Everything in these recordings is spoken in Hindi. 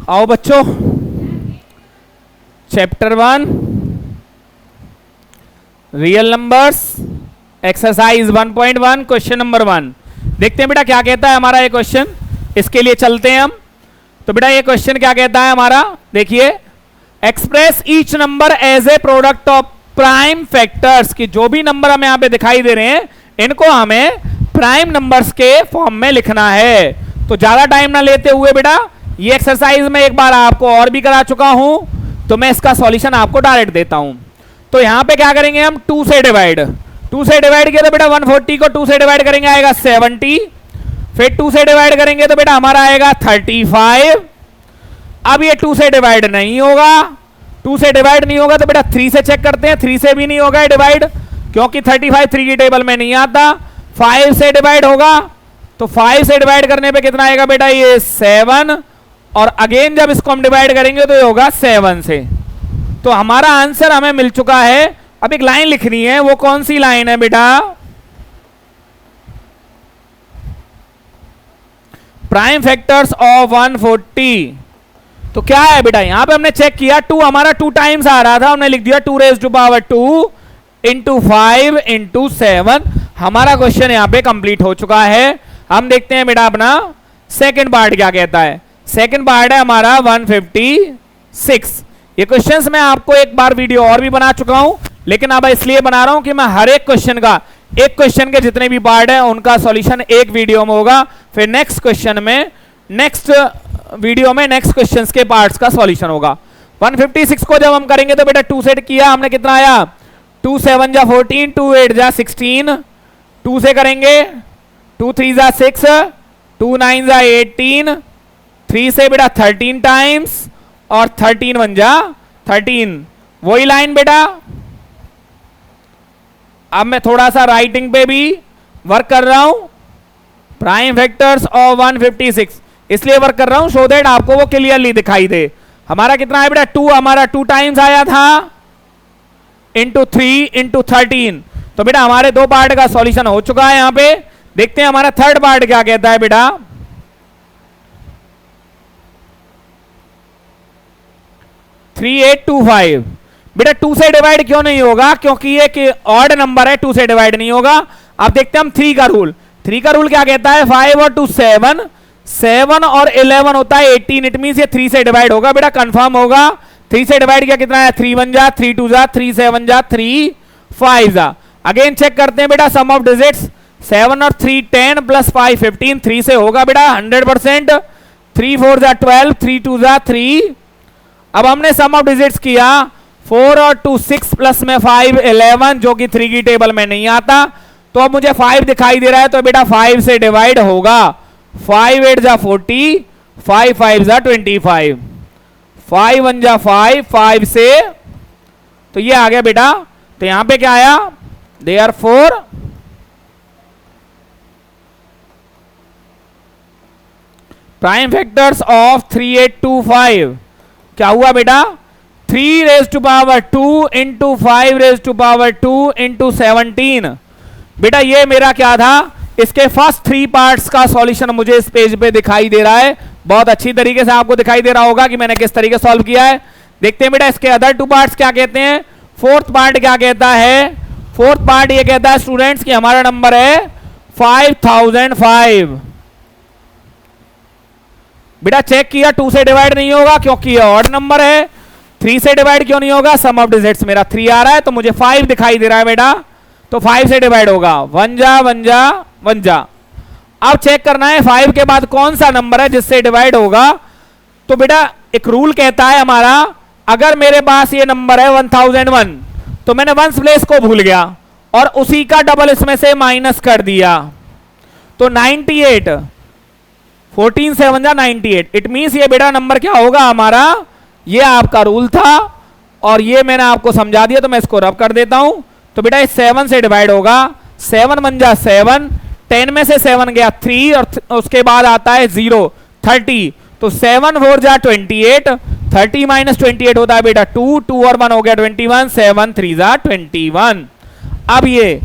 आओ बच्चों, chapter 1 real numbers, exercise 1.1 question number 1। देखते हैं बेटा क्या कहता है हमारा ये क्वेश्चन। इसके लिए चलते हैं हम। तो बेटा ये क्वेश्चन क्या कहता है हमारा, देखिए, express each number as a product of prime factors, की जो भी नंबर हमें यहां पे दिखाई दे रहे हैं इनको हमें प्राइम नंबर्स के फॉर्म में लिखना है। तो ज्यादा टाइम ना लेते हुए बेटा ये एक्सरसाइज में एक बार आपको और भी करा चुका हूं, तो मैं इसका सॉल्यूशन आपको डायरेक्ट देता हूं। तो यहां पे क्या करेंगे हम, 2 से डिवाइड किया तो बेटा 140 को 2 से डिवाइड करेंगे आएगा 70, फिर 2 से डिवाइड करेंगे तो बेटा हमारा आएगा 35। अब ये 2 से डिवाइड नहीं होगा, 2 से डिवाइड नहीं होगा तो बेटा 3 से चेक करते हैं, 3 से भी नहीं होगा डिवाइड, क्योंकि 35 3 की टेबल में नहीं आता। 5 से डिवाइड होगा, तो 5 से डिवाइड करने पे कितना आएगा बेटा, ये 7, और अगेन जब इसको हम डिवाइड करेंगे तो ये होगा 7 से। तो हमारा आंसर हमें मिल चुका है। अब एक लाइन लिखनी है, वो कौन सी लाइन है बेटा, प्राइम फैक्टर्स ऑफ 140। तो क्या है बेटा, यहां पे हमने चेक किया 2 हमारा 2 टाइम्स आ रहा था, हमने लिख दिया 2 raised to power 2 into 5 into 7। हमारा क्वेश्चन यहां पे कंप्लीट हो चुका है। हम देखते हैं बेटा अपना सेकंड पार्ट क्या कहता है। सेकंड पार्ट है हमारा 156। ये क्वेश्चंस मैं आपको एक बार वीडियो और भी बना चुका हूं, लेकिन अब इसलिए बना रहा हूं कि मैं हर एक क्वेश्चन का, एक क्वेश्चन के जितने भी पार्ट हैं उनका सॉल्यूशन एक वीडियो में होगा, फिर नेक्स्ट क्वेश्चन में, नेक्स्ट वीडियो में नेक्स्ट क्वेश्चंस के पार्ट्स का सॉल्यूशन होगा। 156 को जब हम करेंगे तो बेटा 2 से किया हमने, कितना आया, 2 7 जा 14, 2 8 जा 16, 2 से करेंगे 2 3 जा 6, 2 9 जा 18, 3 से बेटा 13 टाइम्स, और 13 1 जा 13। वही लाइन बेटा, अब मैं थोड़ा सा राइटिंग पे भी वर्क कर रहा हूं, प्राइम फैक्टर्स ऑफ 156 इसलिए वर्क कर रहा हूं सो दैट आपको वो क्लियरली दिखाई दे। हमारा कितना है बेटा, 2 हमारा 2 टाइम्स आया था, इंटू 3 इंटू 13। तो बेटा हमारे 2 पार्ट का सॉल्यूशन हो चुका है। यहां पे देखते हैं हमारा थर्ड पार्ट क्या कहता है बेटा। 3825 बेटा 2 से डिवाइड क्यों नहीं होगा, क्योंकि ये ऑड नंबर है, 2 से डिवाइड नहीं होगा। अब देखते हैं हम 3 का रूल। 3 का रूल क्या कहता है, 5 और 2 7, 7 और 11 होता है 18। इट मींस ये 3 से डिवाइड होगा बेटा, कंफर्म होगा। 3 से डिवाइड किया कितना है, 3 1 जा 3 2 जा 3 7 जा 3 5 जा। अगेन चेक करते हैं बेटा सम ऑफ डिजिट्स, 7 और 3 10 प्लस 5 15, 3 से होगा बेटा 100%। 3 4 जा 12, 3 2 जा 3। अब हमने सम ऑफ डिजिट्स किया, 4 और 2 6 प्लस में 5 11, जो कि 3 की टेबल में नहीं आता। तो अब मुझे 5 दिखाई दे रहा है, तो बेटा 5 से डिवाइड होगा। 5 8 जा 40, 5 5 जा 25, 5 1 जा 5, 5 से, तो ये आ गया बेटा। तो यहां पे क्या आया, देयरफॉर प्राइम फैक्टर्स ऑफ 3825 क्या हुआ बेटा, 3 raised to power 2 into 5 raised to power 2 into 17। बेटा ये मेरा क्या था, इसके फर्स्ट 3 पार्ट्स का सॉल्यूशन मुझे इस पेज पे दिखाई दे रहा है। बहुत अच्छी तरीके से आपको दिखाई दे रहा होगा कि मैंने किस तरीके सॉल्व किया है। देखते हैं बेटा इसके अदर 2 पार्ट्स क्या कहते हैं। फोर्थ पार्ट क्या कहता है, फोर्थ पार्ट ये कहता है स्टूडेंट्स कि हमारा नंबर है 5005। बेटा चेक किया 2 से डिवाइड नहीं होगा क्योंकि ये ऑड नंबर है। 3 से डिवाइड क्यों नहीं होगा, सम ऑफ डिजिट्स मेरा 3 आ रहा है, तो मुझे 5 दिखाई दे रहा है बेटा, तो 5 से डिवाइड होगा, 1 जा 1 जा 1 जा। अब चेक करना है 5 के बाद कौन सा नंबर है जिससे डिवाइड होगा। तो बेटा एक रूल कहता है हमारा, अगर मेरे पास ये नंबर है 1001, तो मैंने वंस प्लेस को भूल गया और उसी का डबल इसमें से माइनस कर दिया, तो 98, 14 7 जा 98। इट मींस ये बेटा नंबर क्या होगा हमारा, ये आपका रूल था और ये मैंने आपको समझा दिया, तो मैं इसको रब कर देता हूं। तो बेटा इस 7 से डिवाइड होगा, 7 1 जा 7, 10 में से 7 गया 3 और उसके बाद आता है 0 30, तो 7 4 जा 28, 30 माइनस 28 होता है बेटा 2, 2 और 1 हो गया 21, 7 3 जा 21। अब ये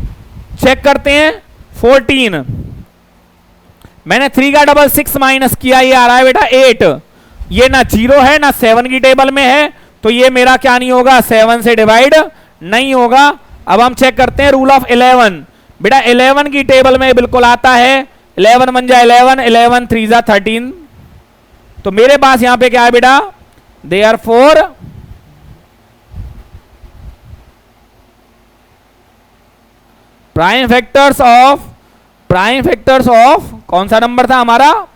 चेक करते हैं 14, मैंने 3 का डबल 6 माइनस किया, ये आ रहा है बेटा 8, ये ना 0 है ना 7 की टेबल में है, तो ये मेरा क्या नहीं होगा, 7 से डिवाइड नहीं होगा। अब हम चेक करते हैं रूल ऑफ 11। बेटा 11 की टेबल में बिल्कुल आता है, 11 बन जाए 11, 11 3 जा 13। तो मेरे पास यहां पे क्या है बेटा, देयरफॉर प्राइम फैक्टर्स ऑफ कौन सा नंबर था हमारा,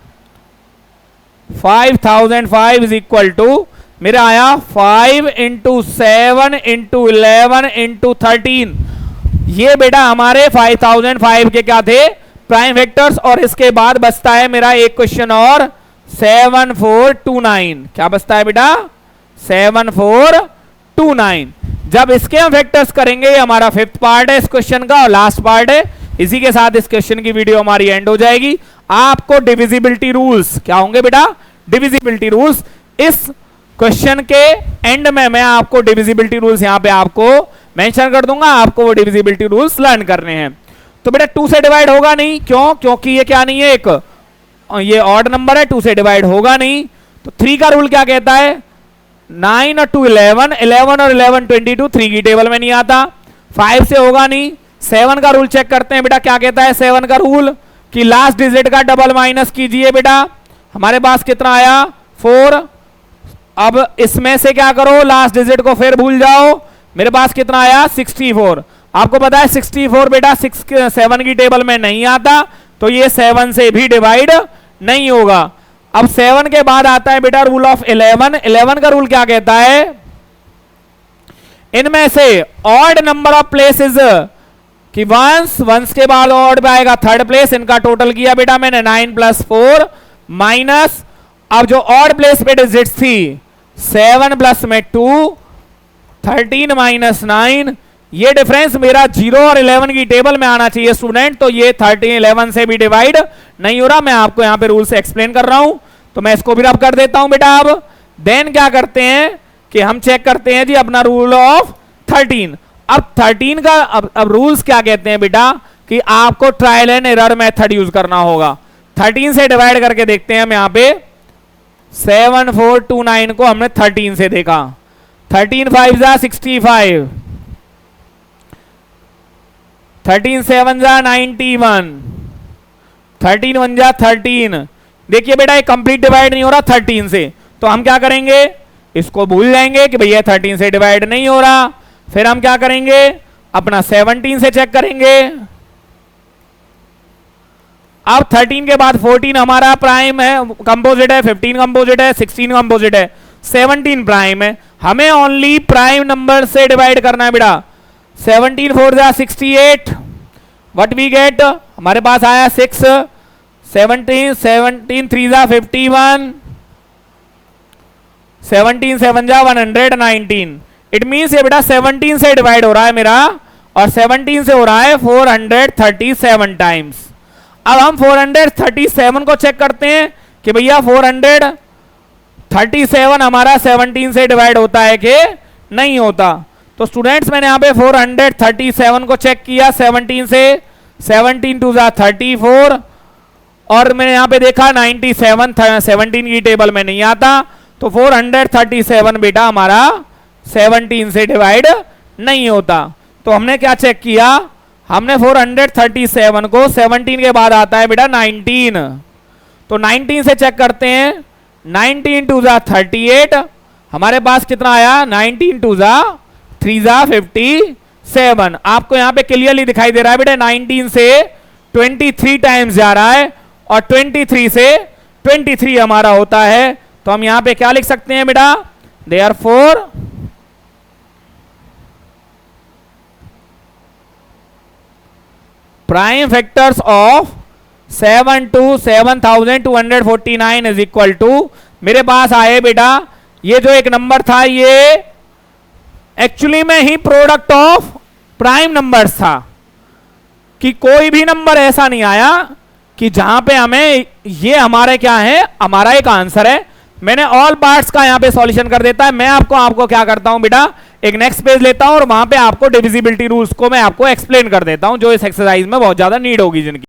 5005 इज इक्वल टू मेरा आया 5 इंटू 7 इंटू 11 इंटू 13। ये बेटा हमारे 5005 के क्या थे, प्राइम वेक्टर्स। और इसके बाद बचता है मेरा एक क्वेश्चन और 7429। क्या बचता है बेटा, 7429। जब इसके हम वेक्टर्स करेंगे, ये हमारा 5th पार्ट है इस क्वेश्चन का और लास्ट पार्ट है। इसी के साथ इस क्वेश्चन की वीडियो हमारी एंड हो जाएगी। आपको डिविजिबिलिटी रूल्स क्या होंगे बेटा, डिविजिबिलिटी रूल्स इस क्वेश्चन के एंड में मैं आपको डिविजिबिलिटी रूल्स यहां पे आपको मेंशन कर दूंगा, आपको वो डिविजिबिलिटी रूल्स लर्न करने हैं। तो बेटा 2 से डिवाइड होगा नहीं, क्यों, क्योंकि ये क्या नहीं है, एक ये ऑड नंबर है, 2 से डिवाइड होगा नहीं। तो 3 का रूल क्या कहता है, 9 और 2 11, 11 और 11 22, 3 की टेबल में नहीं आता। 5 से होगा नहीं। 7 का रूल चेक करते हैं बेटा, क्या कहता है 7 का रूल, कि लास्ट डिजिट का डबल माइनस कीजिए। बेटा हमारे पास कितना आया, 4। अब इसमें से क्या करो, लास्ट डिजिट को फिर भूल जाओ। मेरे पास कितना आया, 64। आपको पता है 64 बेटा 7 की टेबल में नहीं आता, तो ये 7 से भी डिवाइड नहीं होगा। अब 7 के बाद आता है बेटा रूल ऑफ 11। 11 का रूल क्या कहता है, इनमें से ऑड नंबर ऑफ प्लेसेस कि वंस के बाद ऑड पे आएगा 3rd प्लेस। इनका टोटल किया बेटा मैंने 9 + 4 माइनस, अब जो ऑड प्लेस पे डिजिट्स थी 7 प्लस में 2, 13 माइनस 9, ये डिफरेंस मेरा 0 और 11 की टेबल में आना चाहिए स्टूडेंट। तो ये 13 11 से भी डिवाइड नहीं हो रहा। मैं आपको यहां पे रूल से एक्सप्लेन कर रहा हूं, तो मैं इसको भी रब कर देता हूं बेटा। अब देन क्या करते हैं कि हम चेक करते हैं जी अपना रूल ऑफ 13। अब 13 का अब रूल्स क्या कहते हैं बेटा, कि आपको trial and error method use करना होगा। 13 से डिवाइड करके देखते हैं हम यहां पे 7429 को हमने 13 से देखा, 13 5 जा 65, 13 7 जा 91, 13 1 जा 13। देखिए बेटा ये कंप्लीट डिवाइड नहीं हो रहा 13 से, तो हम क्या करेंगे, इसको भूल जाएंगे कि भैया 13 से डिवाइड नहीं हो रहा। फिर हम क्या करेंगे, अपना 17 से चेक करेंगे। अब 13 के बाद 14 हमारा प्राइम है, कंपोजिट है, 15 कंपोजिट है, 16 कंपोजिट है, 17 प्राइम है। हमें ओनली प्राइम नंबर से डिवाइड करना है बेटा। 17 4 जा 68, व्हाट वी गेट, हमारे पास आया 6, 17 3 जा 51, 17 7 जा 119। इट मीन्स ये बेटा 17 से डिवाइड हो रहा है मेरा, और 17 से हो रहा है 437 टाइम्स। अब हम 437 को चेक करते हैं कि भैया 437 हमारा 17 से डिवाइड होता है कि नहीं होता। तो स्टूडेंट्स मैंने यहां पे 437 को चेक किया 17 से, 17 2 जा 34, और मैंने यहां पे देखा 97 17 की टेबल में नहीं आता, तो 437 बेटा हमारा 17 से डिवाइड नहीं होता। तो हमने क्या चेक किया, हमने 437 को 17 के बाद आता है बेटा 19, तो 19 से चेक करते हैं, 19 2 जा 38, हमारे पास कितना आया, 19 2 जा 3 जा 57। आपको यहां पे क्लियरली दिखाई दे रहा है बेटा 19 से 23 टाइम्स जा रहा है, और 23 से 23 हमारा होता है। तो हम यहां पे क्या लिख सकते हैं बेटा, therefore prime factors of 7 to 7249 is equal to, मेरे पास आए बेटा ये जो एक नंबर था ये एक्चुअली में ही प्रोडक्ट ऑफ प्राइम नंबर्स था, कि कोई भी नंबर ऐसा नहीं आया कि जहां पे हमें ये हमारे क्या है, हमारा एक आंसर है। मैंने ऑल पार्ट्स का यहां पे सॉल्यूशन कर देता है। मैं आपको क्या करता हूं बेटा, एक नेक्स्ट पेज लेता हूं और वहां पे आपको डिविजिबिलिटी रूल्स को मैं आपको एक्सप्लेन कर देता हूं, जो इस एक्सरसाइज में बहुत ज्यादा नीड होगी जिनकी।